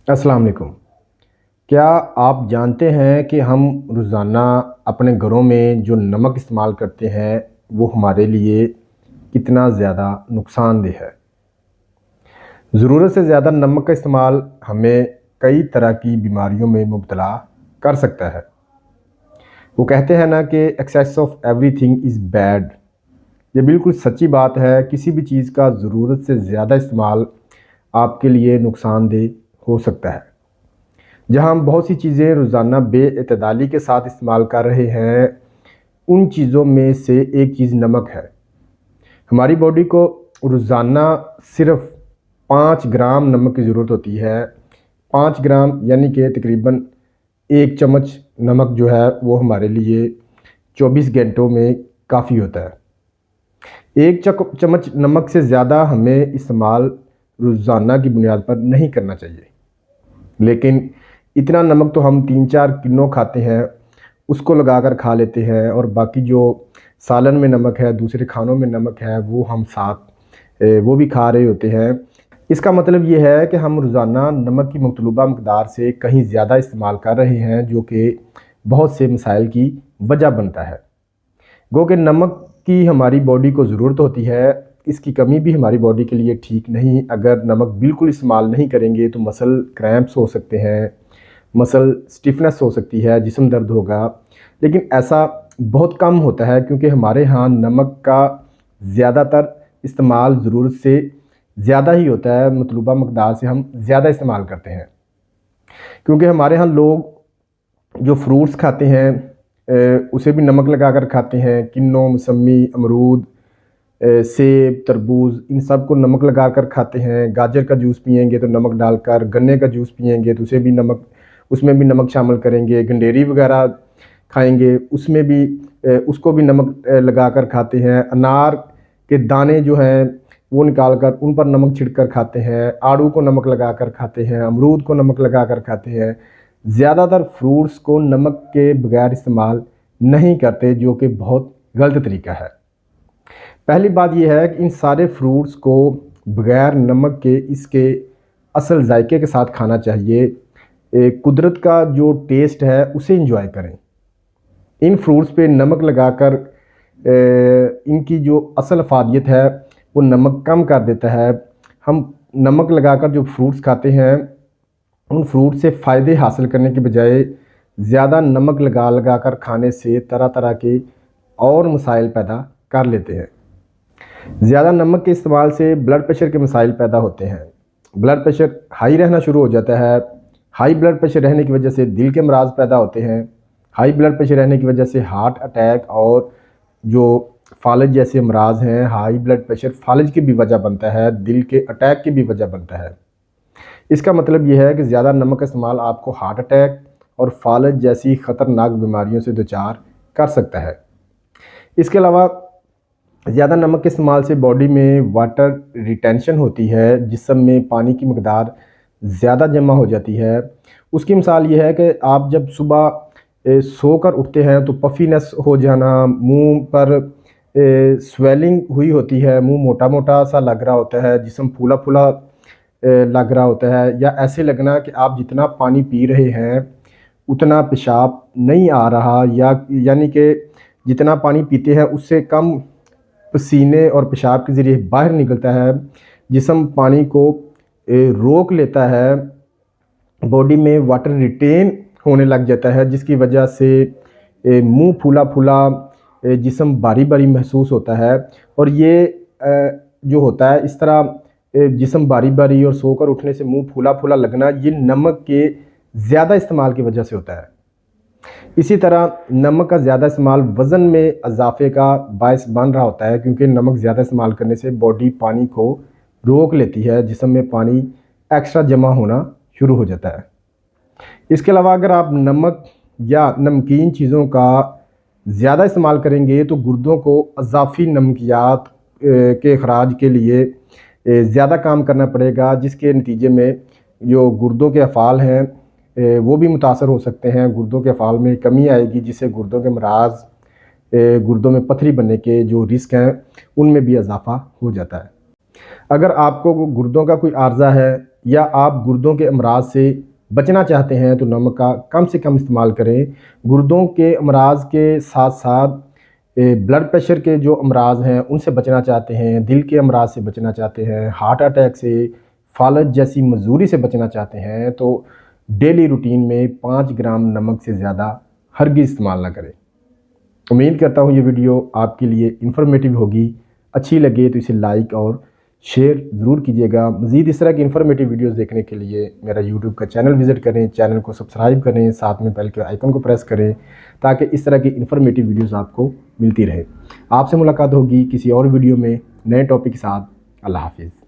अस्सलाम वालेकुम। क्या आप जानते हैं कि हम रोज़ाना अपने घरों में जो नमक इस्तेमाल करते हैं वो हमारे लिए कितना ज़्यादा नुकसानदेह है। ज़रूरत से ज़्यादा नमक का इस्तेमाल हमें कई तरह की बीमारियों में मुब्तला कर सकता है। वो कहते हैं ना कि excess of everything is bad. ये बिल्कुल सच्ची बात है। किसी भी चीज़ का ज़रूरत से ज़्यादा इस्तेमाल आपके लिए नुकसानदेह हो सकता है। जहाँ हम बहुत सी चीज़ें रोज़ाना बेइतदाली के साथ इस्तेमाल कर रहे हैं, उन चीज़ों में से एक चीज़ नमक है। हमारी बॉडी को रोज़ाना सिर्फ़ 5 ग्राम नमक की ज़रूरत होती है। 5 ग्राम यानी कि तकरीबन 1 चम्मच नमक जो है वो हमारे लिए 24 घंटों में काफ़ी होता है। 1 चम्मच नमक से ज़्यादा हमें इस्तेमाल रोज़ाना की बुनियाद पर नहीं करना चाहिए। लेकिन इतना नमक तो हम 3-4 किलो खाते हैं, उसको लगाकर खा लेते हैं, और बाकी जो सालन में नमक है, दूसरे खानों में नमक है, वो हम साथ वो भी खा रहे होते हैं। इसका मतलब ये है कि हम रोज़ाना नमक की मतलूबा मकदार से कहीं ज़्यादा इस्तेमाल कर रहे हैं, जो कि बहुत से मसाइल की वजह बनता है। गो कि नमक की हमारी बॉडी को ज़रूरत होती है, इसकी कमी भी हमारी बॉडी के लिए ठीक नहीं। अगर नमक बिल्कुल इस्तेमाल नहीं करेंगे तो मसल क्रैम्प्स हो सकते हैं, मसल स्टिफनेस हो सकती है, जिस्म दर्द होगा। लेकिन ऐसा बहुत कम होता है, क्योंकि हमारे यहाँ नमक का ज़्यादातर इस्तेमाल ज़रूरत से ज़्यादा ही होता है। मतलूबा मकदार से हम ज़्यादा इस्तेमाल करते हैं, क्योंकि हमारे यहाँ लोग जो फ्रूट्स खाते हैं उसे भी नमक लगाकर खाते हैं। किन्नू, मौसमी, अमरूद, सेब, तरबूज, इन सब को नमक लगाकर खाते हैं। गाजर का जूस पिएंगे तो नमक डालकर, गन्ने का जूस पिएंगे तो उसे भी नमक, उसमें भी नमक शामिल करेंगे। गंडेरी वगैरह खाएंगे, उसमें भी उसको भी नमक लगाकर खाते हैं। अनार के दाने जो हैं वो निकाल कर उन पर नमक छिड़क कर खाते हैं। आड़ू को नमक लगाकर खाते हैं, अमरूद को नमक लगाकर खाते हैं। ज़्यादातर फ्रूट्स को नमक के बगैर इस्तेमाल नहीं करते, जो कि बहुत गलत तरीका है। पहली बात यह है कि इन सारे फ्रूट्स को बगैर नमक के इसके असल जायके के साथ खाना चाहिए। कुदरत का जो टेस्ट है उसे इंजॉय करें। इन फ्रूट्स पे नमक लगाकर इनकी जो असल अफादियत है वो नमक कम कर देता है। हम नमक लगाकर जो फ्रूट्स खाते हैं, उन फ्रूट से फ़ायदे हासिल करने के बजाय ज़्यादा नमक लगा लगा कर खाने से तरह तरह के और मसाइल पैदा कर लेते हैं। ज़्यादा नमक के इस्तेमाल से ब्लड प्रेशर के मसाइल पैदा होते हैं। ब्लड प्रेशर हाई रहना शुरू हो जाता है। हाई ब्लड प्रेशर रहने की वजह से दिल के अमराज पैदा होते हैं। हाई ब्लड प्रेशर रहने की वजह से हार्ट अटैक और जो फालज जैसे अमराज हैं, हाई ब्लड प्रेशर फालज की भी वजह बनता है, दिल के अटैक की भी वजह बनता है। इसका मतलब यह है कि ज़्यादा नमक का इस्तेमाल आपको हार्ट अटैक और फालज जैसी ख़तरनाक बीमारियों से दोचार कर सकता है। इसके अलावा ज़्यादा नमक के इस्तेमाल से बॉडी में वाटर रिटेंशन होती है, जिस्म में पानी की मकदार ज़्यादा जमा हो जाती है। उसकी मिसाल ये है कि आप जब सुबह सोकर उठते हैं तो पफीनेस हो जाना, मुंह पर स्वेलिंग हुई होती है, मुंह मोटा मोटा सा लग रहा होता है, जिस्म फूला फूला लग रहा होता है, या ऐसे लगना कि आप जितना पानी पी रहे हैं उतना पेशाब नहीं आ रहा, या यानी कि जितना पानी पीते हैं उससे कम पसीने और पेशाब के ज़रिए बाहर निकलता है। जिस्म पानी को रोक लेता है, बॉडी में वाटर रिटेन होने लग जाता है, जिसकी वजह से मुंह फूला फूला, जिस्म भारी भारी महसूस होता है। और ये जो होता है इस तरह जिस्म भारी भारी और सोकर उठने से मुंह फूला फूला लगना, ये नमक के ज़्यादा इस्तेमाल की वजह से होता है। इसी तरह नमक का ज़्यादा इस्तेमाल वज़न में इजाफे का बायस बन रहा होता है, क्योंकि नमक ज़्यादा इस्तेमाल करने से बॉडी पानी को रोक लेती है, जिस्म में पानी एक्स्ट्रा जमा होना शुरू हो जाता है। इसके अलावा अगर आप नमक या नमकीन चीज़ों का ज़्यादा इस्तेमाल करेंगे तो गुर्दों को अज़ाफ़ी नमकियात के अखराज के लिए ज़्यादा काम करना पड़ेगा, जिसके नतीजे में जो गुर्दों के अफ़ाल हैं वो भी मुतासर हो सकते हैं। गुर्दों के अफ़ाल में कमी आएगी, जिससे गुर्दों के अमराज, गुर्दों में पथरी बनने के जो रिस्क हैं उनमें भी इजाफ़ा हो जाता है। अगर आपको गुर्दों का कोई आर्ज़ा है या आप गुर्दों के अमराज से बचना चाहते हैं तो नमक का कम से कम इस्तेमाल करें। गुर्दों के अमराज के साथ साथ ब्लड प्रेशर के जो अमराज हैं उनसे बचना चाहते हैं, दिल के अमराज से बचना चाहते हैं, हार्ट अटैक से, फालज जैसी मजूरी से बचना चाहते हैं तो डेली रूटीन में 5 ग्राम नमक से ज़्यादा हरगिज़ इस्तेमाल ना करें। उम्मीद करता हूँ ये वीडियो आपके लिए इन्फॉर्मेटिव होगी। अच्छी लगे तो इसे लाइक और शेयर ज़रूर कीजिएगा। मज़ीद इस तरह की इन्फॉर्मेटिव वीडियोस देखने के लिए मेरा यूट्यूब का चैनल विज़िट करें, चैनल को सब्सक्राइब करें, साथ में बेल के आइकन को प्रेस करें ताकि इस तरह की इन्फॉर्मेटिव वीडियोस आपको मिलती रहे। आपसे मुलाकात होगी किसी और वीडियो में नए टॉपिक के साथ। अल्लाह हाफिज़।